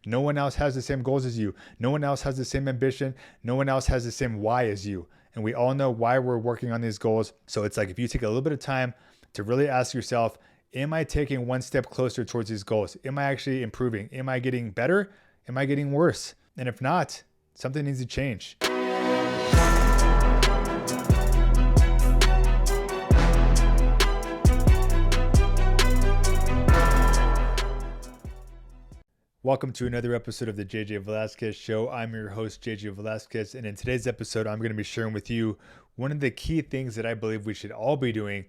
No one else has the same goals as you. No one else has the same ambition. No one else has the same why as you. And we all know why we're working on these goals. So it's like if you take a little bit of time to really ask yourself, am I taking one step closer towards these goals? Am I actually improving? Am I getting better? Am I getting worse? And if not, something needs to change. Welcome to another episode of the JJ Velasquez Show. I'm your host, JJ Velasquez, and in today's episode, I'm going to be sharing with you one of the key things that I believe we should all be doing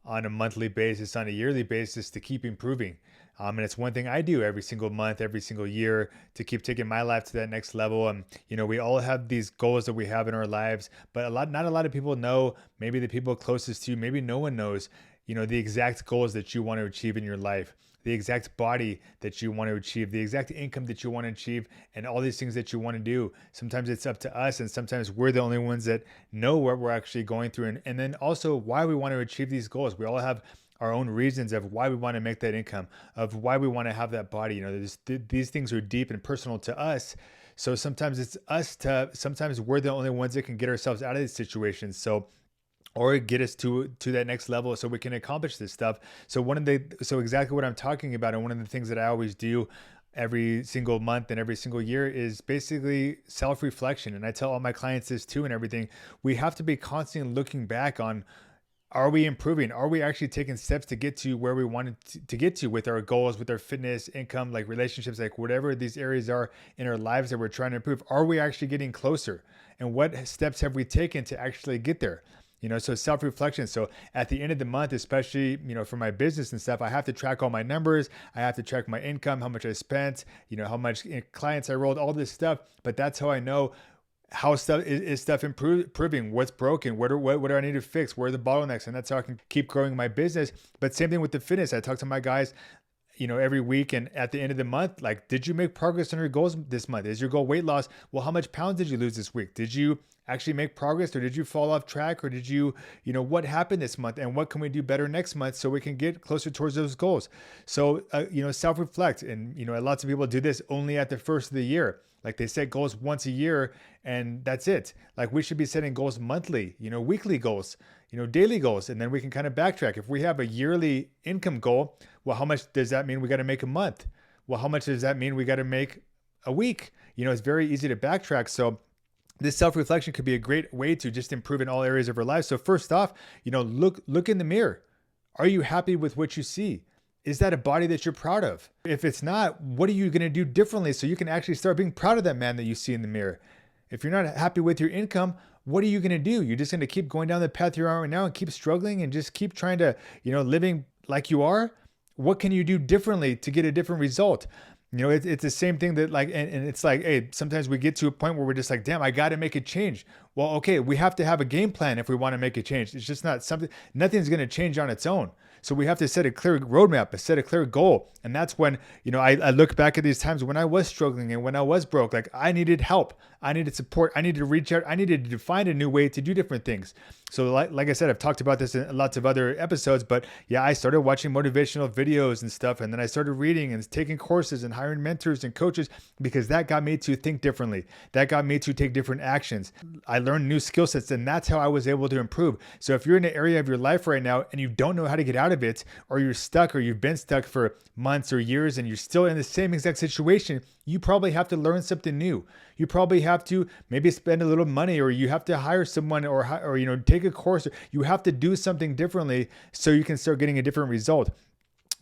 on a monthly basis, on a yearly basis to keep improving. And it's one thing I do every single month, every single year to keep taking my life to that next level. And, we all have these goals that we have in our lives, but not a lot of people know, maybe the people closest to you, maybe no one knows, the exact goals that you want to achieve in your life, the exact body that you want to achieve, the exact income that you want to achieve, and all these things that you want to do. Sometimes it's up to us, and sometimes we're the only ones that know what we're actually going through. And then also why we want to achieve these goals. We all have our own reasons of why we want to make that income, of why we want to have that body. These things are deep and personal to us. So sometimes it's sometimes we're the only ones that can get ourselves out of these situations. Or get us to that next level so we can accomplish this stuff. So exactly what I'm talking about, and one of the things that I always do every single month and every single year is basically self-reflection. And I tell all my clients this too and everything. We have to be constantly looking back on, are we improving? Are we actually taking steps to get to where we wanted to get to with our goals, with our fitness, income, like relationships, like whatever these areas are in our lives that we're trying to improve? Are we actually getting closer? And what steps have we taken to actually get there? So self-reflection. So at the end of the month, especially, for my business and stuff, I have to track all my numbers. I have to track my income, how much I spent, how much clients I rolled, all this stuff. But that's how I know how stuff is improving, what's broken, what do I need to fix, where are the bottlenecks, and that's how I can keep growing my business. But same thing with the fitness. I talk to my guys every week, and at the end of the month, like, did you make progress on your goals this month? Is your goal weight loss? Well, how much pounds did you lose this week? Did you actually make progress, or did you fall off track, or did you, what happened this month, and what can we do better next month so we can get closer towards those goals? So, self-reflect. And, lots of people do this only at the first of the year. Like, they set goals once a year and that's it. Like, we should be setting goals monthly, weekly goals, daily goals. And then we can kind of backtrack. If we have a yearly income goal, well, how much does that mean we got to make a month? Well, how much does that mean we got to make a week? It's very easy to backtrack. So this self-reflection could be a great way to just improve in all areas of our lives. So first off, look in the mirror. Are you happy with what you see? Is that a body that you're proud of? If it's not, what are you going to do differently so you can actually start being proud of that man that you see in the mirror? If you're not happy with your income, what are you going to do? You're just going to keep going down the path you're on right now and keep struggling and just keep trying to, living like you are? What can you do differently to get a different result? It's the same thing that and it's like, hey, sometimes we get to a point where we're just like, damn, I got to make a change. Well, okay, we have to have a game plan if we want to make a change. It's just not something, nothing's going to change on its own. So we have to set a clear roadmap, set a clear goal. And that's when, I look back at these times when I was struggling and when I was broke, like I needed help. I needed support. I needed to reach out. I needed to find a new way to do different things. So like I said, I've talked about this in lots of other episodes, but yeah, I started watching motivational videos and stuff. And then I started reading and taking courses and hiring mentors and coaches because that got me to think differently. That got me to take different actions. I learned new skill sets, and that's how I was able to improve. So if you're in an area of your life right now and you don't know how to get out of it, or you're stuck, or you've been stuck for months or years and you're still in the same exact situation, you probably have to learn something new. You probably have to maybe spend a little money, or you have to hire someone, or take a course. You have to do something differently so you can start getting a different result.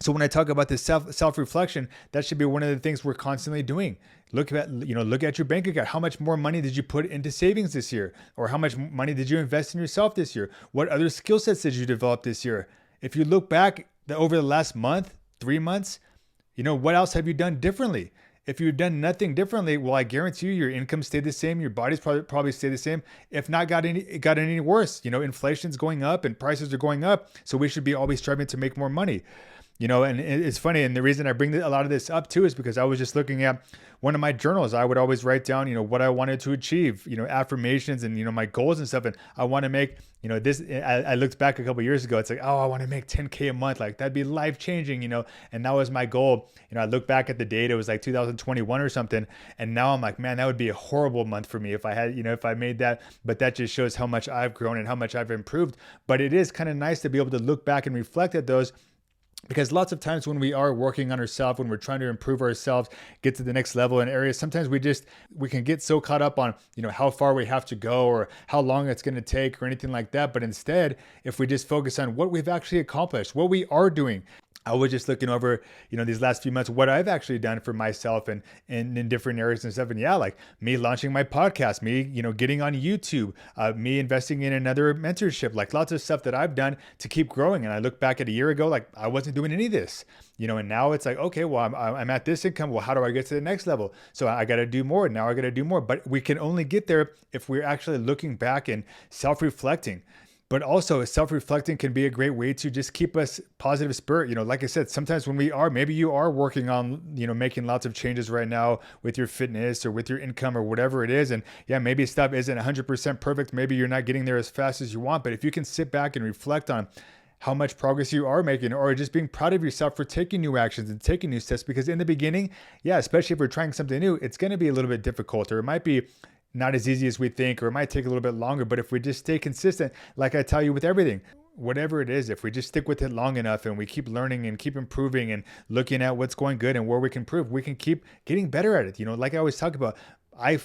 So when I talk about this self-reflection, that should be one of the things we're constantly doing. Look at your bank account. How much more money did you put into savings this year? Or how much money did you invest in yourself this year? What other skill sets did you develop this year? If you look back over the last month, 3 months, what else have you done differently? If you've done nothing differently, well, I guarantee you your income stayed the same. Your body's probably stayed the same. If not got any worse, inflation's going up and prices are going up. So we should be always striving to make more money. And it's funny. And the reason I bring a lot of this up too is because I was just looking at one of my journals. I would always write down, what I wanted to achieve, affirmations and, my goals and stuff. And I want to make, this, I looked back a couple of years ago. It's like, oh, I want to make 10K a month. Like that'd be life changing, and that was my goal. I look back at the date, it was like 2021 or something. And now I'm like, man, that would be a horrible month for me if I had, if I made that. But that just shows how much I've grown and how much I've improved. But it is kind of nice to be able to look back and reflect at those, because lots of times when we are working on ourselves, when we're trying to improve ourselves, get to the next level in areas, sometimes we can get so caught up on, how far we have to go or how long it's going to take or anything like that. But instead, if we just focus on what we've actually accomplished, what we are doing, I was just looking over, these last few months, what I've actually done for myself and in different areas and stuff. And yeah, like me launching my podcast, me, getting on YouTube, me investing in another mentorship, like lots of stuff that I've done to keep growing. And I look back at a year ago, like I wasn't doing any of this, and now it's like, okay, well, I'm at this income. Well, how do I get to the next level? So I got to do more. Now I got to do more. But we can only get there if we're actually looking back and self-reflecting. But also self-reflecting can be a great way to just keep us positive spirit. Like I said, sometimes when maybe you are working on, making lots of changes right now with your fitness or with your income or whatever it is. And yeah, maybe stuff isn't 100% perfect. Maybe you're not getting there as fast as you want. But if you can sit back and reflect on how much progress you are making, or just being proud of yourself for taking new actions and taking new steps, because in the beginning, yeah, especially if we're trying something new, it's going to be a little bit difficult, or it might be not as easy as we think, or it might take a little bit longer. But if we just stay consistent, like I tell you with everything, whatever it is, if we just stick with it long enough and we keep learning and keep improving and looking at what's going good and where we can improve, we can keep getting better at it. Like I always talk about, I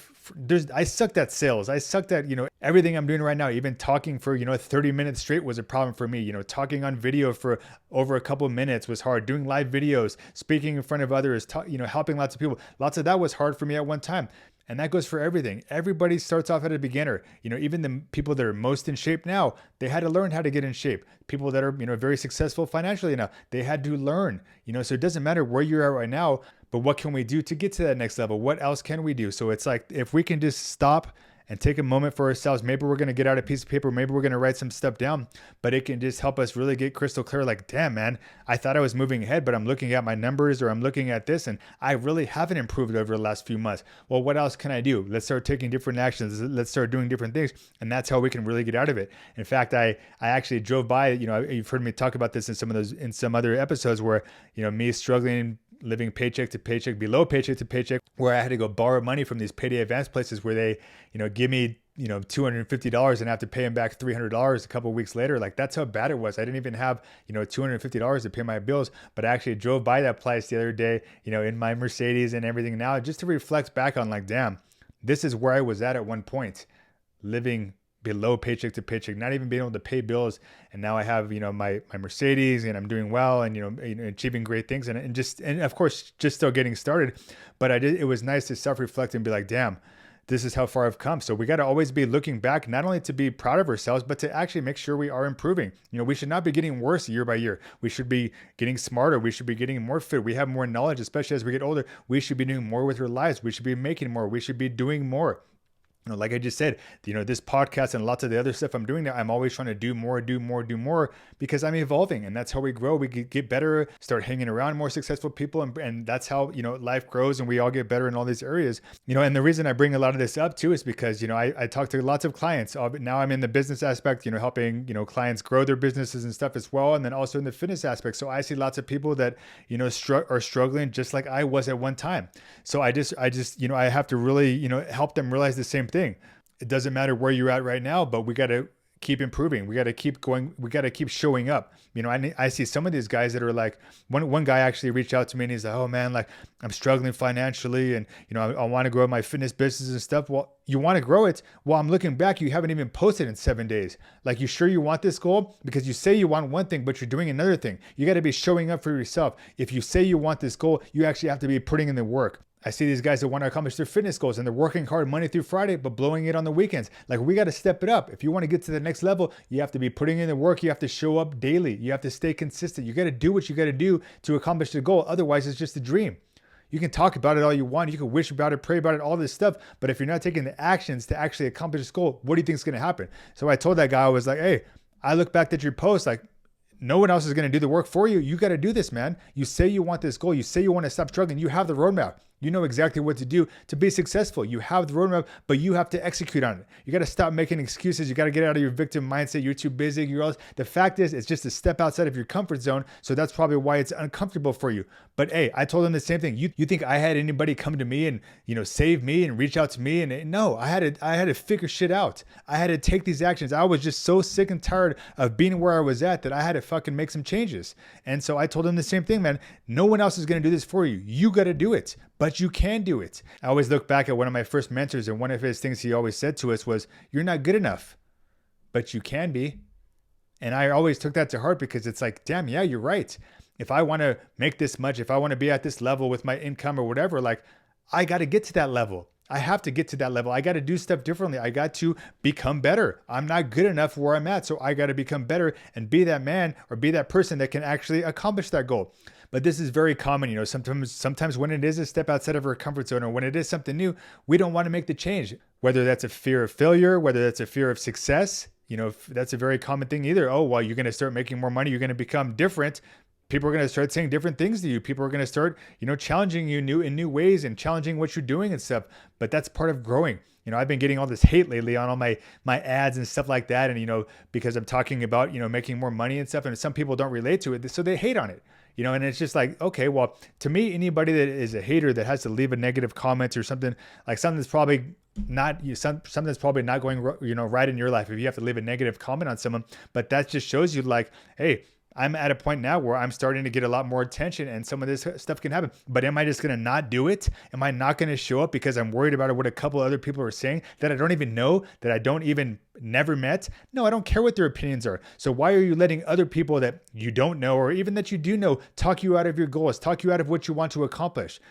sucked at sales. I sucked at, everything I'm doing right now. Even talking for, 30 minutes straight was a problem for me. Talking on video for over a couple of minutes was hard. Doing live videos, speaking in front of others, helping lots of people. Lots of that was hard for me at one time. And that goes for everything. Everybody starts off at a beginner. Even the people that are most in shape now, they had to learn how to get in shape. People that are, very successful financially now, they had to learn, so it doesn't matter where you're at right now, but what can we do to get to that next level? What else can we do? So it's like, if we can just stop and take a moment for ourselves, maybe we're going to get out a piece of paper, maybe we're going to write some stuff down, but it can just help us really get crystal clear. Like, damn, man, I thought I was moving ahead, but I'm looking at my numbers, or I'm looking at this, and I really haven't improved over the last few months. Well, what else can I do? Let's start taking different actions. Let's start doing different things. And that's how we can really get out of it. In fact, I actually drove by, you've heard me talk about this in some other episodes where, me struggling, living paycheck to paycheck, below paycheck to paycheck, where I had to go borrow money from these payday advance places where they, give me, $250 and I have to pay them back $300 a couple of weeks later. Like, that's how bad it was. I didn't even have, $250 to pay my bills, but I actually drove by that place the other day, in my Mercedes and everything now, just to reflect back on, like, damn, this is where I was at one point, living below paycheck to paycheck, not even being able to pay bills. And now I have, my Mercedes, and I'm doing well, and, achieving great things, and of course, just still getting started. But it was nice to self-reflect and be like, damn, this is how far I've come. So we got to always be looking back, not only to be proud of ourselves, but to actually make sure we are improving. We should not be getting worse year by year. We should be getting smarter. We should be getting more fit. We have more knowledge, especially as we get older. We should be doing more with our lives. We should be making more. We should be doing more. Like I just said, this podcast and lots of the other stuff I'm doing now, I'm always trying to do more, because I'm evolving, and that's how we grow. We get better, start hanging around more successful people. And that's how, life grows, and we all get better in all these areas, and the reason I bring a lot of this up too, is because, I talk to lots of clients. Now I'm in the business aspect, helping, clients grow their businesses and stuff as well. And then also in the fitness aspect. So I see lots of people that, are struggling just like I was at one time. So I just, I have to really, help them realize the same thing. It doesn't matter where you're at right now, but we got to keep improving. We got to keep going. We got to keep showing up. I see some of these guys that are like, one guy actually reached out to me and he's like, oh man, like I'm struggling financially, and I want to grow my fitness business and stuff. Well, you want to grow it. Well, I'm looking back, you haven't even posted in 7 days. Like, you sure you want this goal? Because you say you want one thing, but you're doing another thing. You got to be showing up for yourself. If you say you want this goal, you actually have to be putting in the work. I see these guys that want to accomplish their fitness goals, and they're working hard Monday through Friday, but blowing it on the weekends. Like, we got to step it up. If you want to get to the next level, you have to be putting in the work. You have to show up daily. You have to stay consistent. You got to do what you got to do to accomplish the goal. Otherwise, it's just a dream. You can talk about it all you want. You can wish about it, pray about it, all this stuff. But if you're not taking the actions to actually accomplish this goal, what do you think is going to happen? So I told that guy, I was like, hey, I look back at your post, like, no one else is going to do the work for you. You got to do this, man. You say you want this goal. You say you want to stop struggling. You have the roadmap. You know exactly what to do to be successful. You have the roadmap, but you have to execute on it. You got to stop making excuses. You got to get out of your victim mindset. You're too busy. The fact is, it's just a step outside of your comfort zone. So that's probably why it's uncomfortable for you. But hey, I told him the same thing. You think I had anybody come to me and, save me and reach out to me? And no, I had to figure shit out. I had to take these actions. I was just so sick and tired of being where I was at that I had to fucking make some changes. And so I told him the same thing, man. No one else is going to do this for you. You got to do it. But you can do it. I always look back at one of my first mentors, and one of his things he always said to us was, you're not good enough, but you can be. And I always took that to heart because it's like, damn, yeah, you're right. If I want to make this much, if I want to be at this level with my income or whatever, like I got to get to that level. I have to get to that level. I got to do stuff differently. I got to become better. I'm not good enough where I'm at. So I got to become better and be that man or be that person that can actually accomplish that goal. But this is very common, sometimes when it is a step outside of our comfort zone or when it is something new, we don't want to make the change, whether that's a fear of failure, whether that's a fear of success. That's a very common thing either. Oh, well, you're going to start making more money. You're going to become different. People are going to start saying different things to you. People are going to start, challenging you in new ways and challenging what you're doing and stuff. But that's part of growing. I've been getting all this hate lately on all my ads and stuff like that. And, because I'm talking about, making more money and stuff, and some people don't relate to it. So they hate on it, and it's just like, okay, well, to me, anybody that is a hater that has to leave a negative comment or something that's probably not something that's probably not going, right in your life. If you have to leave a negative comment on someone, but that just shows you like, hey, I'm at a point now where I'm starting to get a lot more attention and some of this stuff can happen. But am I just going to not do it? Am I not going to show up because I'm worried about what a couple other people are saying that I don't even know, that I don't even never met? No, I don't care what their opinions are. So why are you letting other people that you don't know or even that you do know talk you out of your goals, talk you out of what you want to accomplish?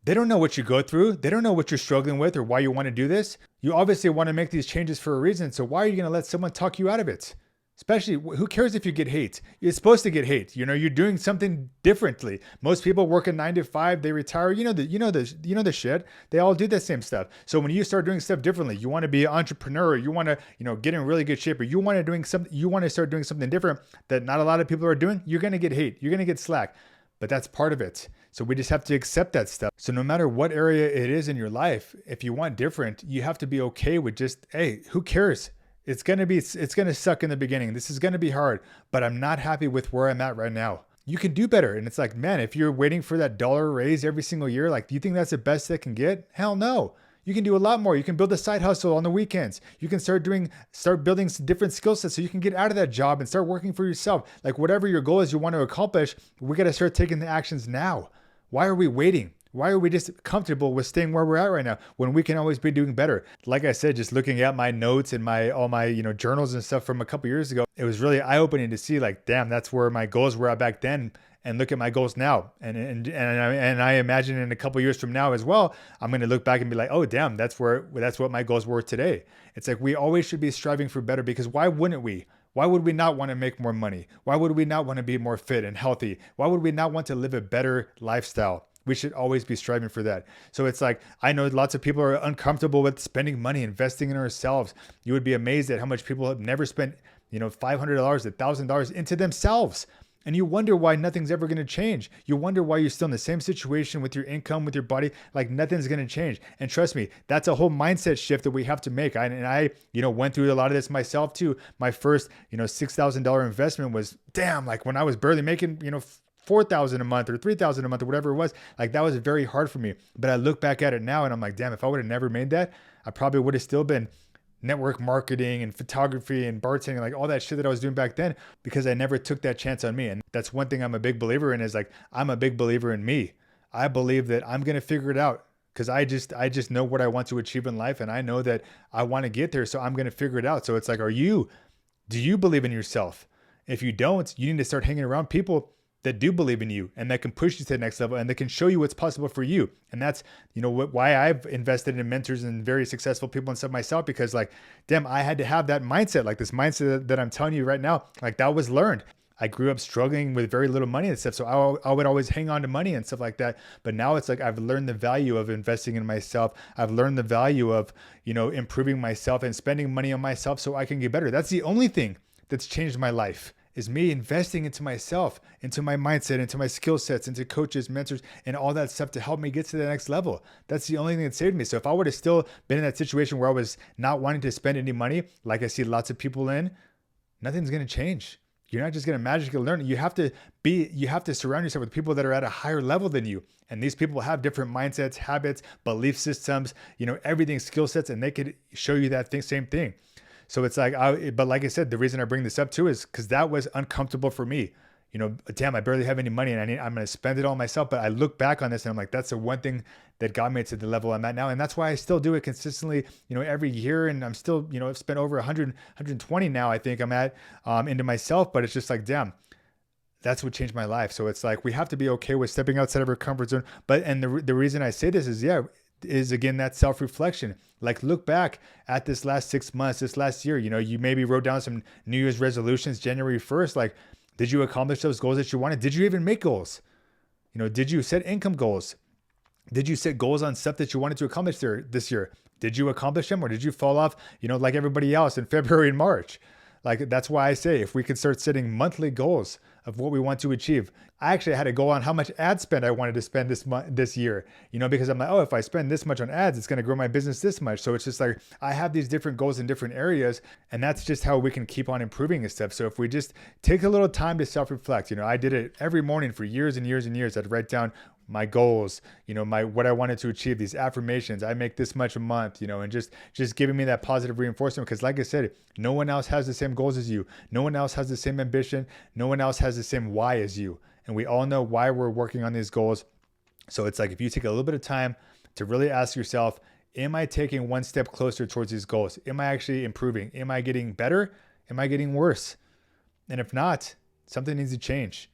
They don't know what you go through. They don't know what you're struggling with or why you want to do this. You obviously want to make these changes for a reason. So why are you going to let someone talk you out of it? Especially, who cares if you get hate? You're supposed to get hate. You're doing something differently. Most people work a 9 to 5, they retire. The shit. They all do the same stuff. So when you start doing stuff differently, you want to be an entrepreneur, you want to, get in really good shape, or you want to start doing something different that not a lot of people are doing, you're going to get hate. You're going to get slack. But that's part of it. So we just have to accept that stuff. So no matter what area it is in your life, if you want different, you have to be okay with just, hey, who cares? It's going to suck in the beginning. This is going to be hard, but I'm not happy with where I'm at right now. You can do better. And it's like, man, if you're waiting for that dollar raise every single year, like, do you think that's the best that can get? Hell no. You can do a lot more. You can build a side hustle on the weekends. You can start building some different skill sets so you can get out of that job and start working for yourself. Like whatever your goal is you want to accomplish, we got to start taking the actions now. Why are we waiting? Why are we just comfortable with staying where we're at right now when we can always be doing better? Like I said, just looking at my notes and all my journals and stuff from a couple years ago, it was really eye-opening to see like, damn, that's where my goals were at back then. And look at my goals now. And I imagine in a couple years from now as well, I'm going to look back and be like, oh, damn, that's what my goals were today. It's like we always should be striving for better, because why wouldn't we? Why would we not want to make more money? Why would we not want to be more fit and healthy? Why would we not want to live a better lifestyle? We should always be striving for that. So it's like, I know lots of people are uncomfortable with spending money, investing in ourselves. You would be amazed at how much people have never spent, $500, $1,000 into themselves. And you wonder why nothing's ever going to change. You wonder why you're still in the same situation with your income, with your body, like nothing's going to change. And trust me, that's a whole mindset shift that we have to make. I went through a lot of this myself too. My first, $6,000 investment was, damn, like when I was barely making, $4,000 a month or $3,000 a month or whatever it was, like that was very hard for me. But I look back at it now and I'm like, damn, if I would have never made that, I probably would have still been network marketing and photography and bartending, like all that shit that I was doing back then, because I never took that chance on me. And that's one thing I'm a big believer in, is like, I'm a big believer in me. I believe that I'm going to figure it out, because I just know what I want to achieve in life. And I know that I want to get there. So I'm going to figure it out. So it's like, do you believe in yourself? If you don't, you need to start hanging around people that do believe in you and that can push you to the next level and that can show you what's possible for you. And that's, why I've invested in mentors and very successful people and stuff myself, because like, damn, I had to have that mindset, like this mindset that I'm telling you right now, like that was learned. I grew up struggling with very little money and stuff. So I would always hang on to money and stuff like that. But now it's like, I've learned the value of investing in myself. I've learned the value of, improving myself and spending money on myself so I can get better. That's the only thing that's changed my life, is me investing into myself, into my mindset, into my skill sets, into coaches, mentors, and all that stuff to help me get to the next level. That's the only thing that saved me. So if I would have still been in that situation where I was not wanting to spend any money, like I see lots of people in, nothing's going to change. You're not just going to magically learn. You have to surround yourself with people that are at a higher level than you. And these people have different mindsets, habits, belief systems, everything, skill sets, and they could show you that same thing. So it's like, but like I said, the reason I bring this up too is because that was uncomfortable for me. Damn, I barely have any money and I'm going to spend it all myself. But I look back on this and I'm like, that's the one thing that got me to the level I'm at now. And that's why I still do it consistently, every year. And I'm still, I've spent over 100, 120 now, I think I'm at into myself. But it's just like, damn, that's what changed my life. So it's like, we have to be okay with stepping outside of our comfort zone. And the reason I say this is again, that self-reflection. Like, look back at this last 6 months, this last year, you maybe wrote down some New Year's resolutions, January 1st, like, did you accomplish those goals that you wanted? Did you even make goals? Did you set income goals? Did you set goals on stuff that you wanted to accomplish this year? Did you accomplish them, or did you fall off, like everybody else in February and March? Like, that's why I say, if we could start setting monthly goals of what we want to achieve. I actually had a goal on how much ad spend I wanted to spend this year, because I'm like, oh, if I spend this much on ads, it's going to grow my business this much. So it's just like, I have these different goals in different areas, and that's just how we can keep on improving and stuff. So if we just take a little time to self-reflect, I did it every morning for years and years and years. I'd write down my goals, what I wanted to achieve, these affirmations. I make this much a month, and just giving me that positive reinforcement. Because like I said, no one else has the same goals as you. No one else has the same ambition. No one else has the same why as you. And we all know why we're working on these goals. So it's like, if you take a little bit of time to really ask yourself, am I taking one step closer towards these goals? Am I actually improving? Am I getting better? Am I getting worse? And if not, something needs to change.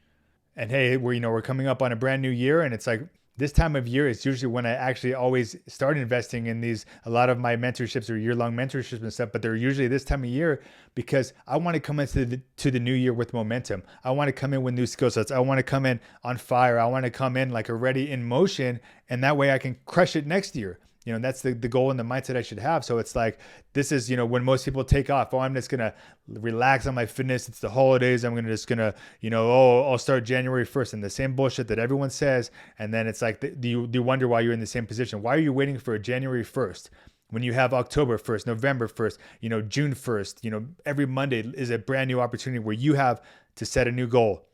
And hey, we're coming up on a brand new year, and it's like, this time of year is usually when I actually always start investing in a lot of my mentorships or year-long mentorships and stuff, but they're usually this time of year because I want to come into the new year with momentum. I want to come in with new skill sets. I want to come in on fire. I want to come in like already in motion, and that way I can crush it next year. That's the goal and the mindset I should have. So it's like, this is, when most people take off, I'm just going to relax on my fitness. It's the holidays. I'm just going to, I'll start January 1st, and the same bullshit that everyone says. And then it's like, do you wonder why you're in the same position? Why are you waiting for January 1st? When you have October 1st, November 1st, June 1st, every Monday is a brand new opportunity where you have to set a new goal.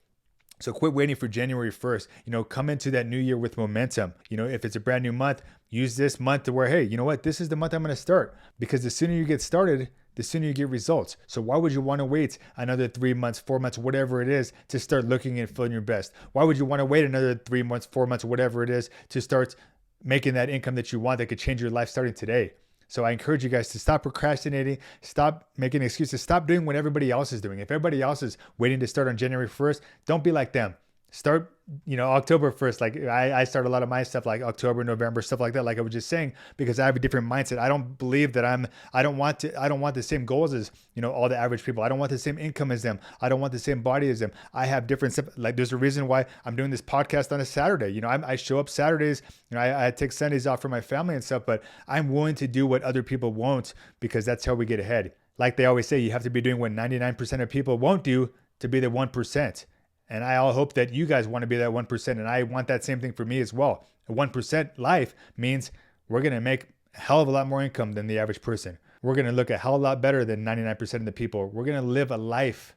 So quit waiting for January 1st, come into that new year with momentum. If it's a brand new month, use this month to where, hey, you know what? This is the month I'm going to start, because the sooner you get started, the sooner you get results. So why would you want to wait another 3 months, 4 months, whatever it is, to start looking and feeling your best? Why would you want to wait another 3 months, 4 months, whatever it is, to start making that income that you want that could change your life starting today? So I encourage you guys to stop procrastinating, stop making excuses, stop doing what everybody else is doing. If everybody else is waiting to start on January 1st, don't be like them. Start, October 1st. Like I start a lot of my stuff like October, November, stuff like that. Like I was just saying, because I have a different mindset. I don't believe that I don't want the same goals as, all the average people. I don't want the same income as them. I don't want the same body as them. I have different stuff. Like, there's a reason why I'm doing this podcast on a Saturday. I show up Saturdays, I take Sundays off for my family and stuff, but I'm willing to do what other people won't, because that's how we get ahead. Like they always say, you have to be doing what 99% of people won't do to be the 1%. And I all hope that you guys want to be that 1%. And I want that same thing for me as well. A 1% life means we're going to make a hell of a lot more income than the average person. We're going to look a hell of a lot better than 99% of the people. We're going to live a life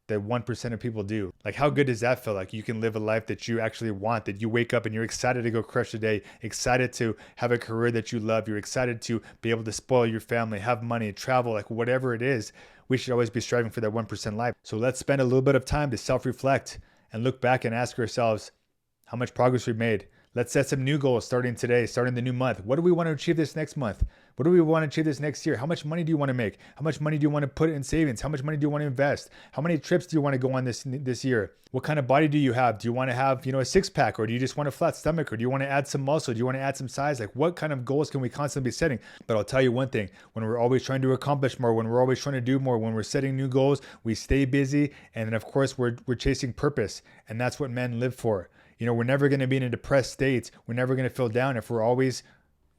that 1% of people do. Like, how good does that feel? Like, you can live a life that you actually want, that you wake up and you're excited to go crush the day, excited to have a career that you love. You're excited to be able to spoil your family, have money, travel, like whatever it is. We should always be striving for that 1% life. So let's spend a little bit of time to self-reflect and look back and ask ourselves how much progress we've made. Let's set some new goals starting today, starting the new month. What do we want to achieve this next month? What do we want to achieve this next year? How much money do you want to make? How much money do you want to put in savings? How much money do you want to invest? How many trips do you want to go on this year? What kind of body do you have? Do you want to have, a six pack, or do you just want a flat stomach, or do you want to add some muscle? Do you want to add some size? Like, what kind of goals can we constantly be setting? But I'll tell you one thing, when we're always trying to accomplish more, when we're always trying to do more, when we're setting new goals, we stay busy. And then of course we're chasing purpose. And that's what men live for. We're never going to be in a depressed state. We're never going to feel down if we're always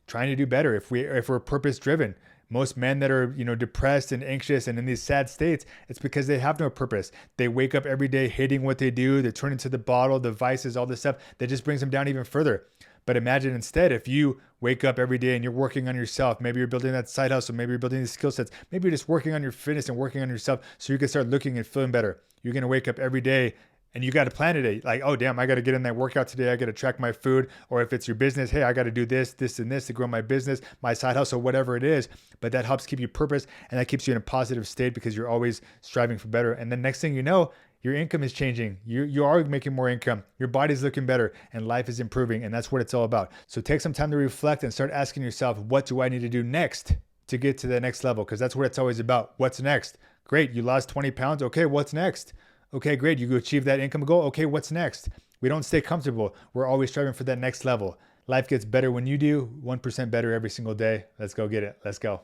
trying to do better. If we're purpose driven, Most men that are, depressed and anxious and in these sad states, it's because they have no purpose. They wake up every day hating what they do. They turn into the bottle, the vices, all this stuff that just brings them down even further. But imagine instead if you wake up every day and you're working on yourself. Maybe you're building that side hustle. Maybe you're building these skill sets. Maybe you're just working on your fitness and working on yourself so you can start looking and feeling better. You're going to wake up every day and you got to plan it. Like, oh, damn, I got to get in that workout today. I got to track my food. Or if it's your business, hey, I got to do this, this, and this to grow my business, my side hustle, whatever it is. But that helps keep you purpose and that keeps you in a positive state because you're always striving for better. And then next thing you know, your income is changing. You are making more income. Your body's looking better and life is improving. And that's what it's all about. So take some time to reflect and start asking yourself, what do I need to do next to get to the next level? Because that's what it's always about. What's next? Great. You lost 20 pounds. Okay. What's next? Okay, great. You achieve that income goal. Okay. What's next? We don't stay comfortable. We're always striving for that next level. Life gets better when you do. 1% better every single day. Let's go get it. Let's go.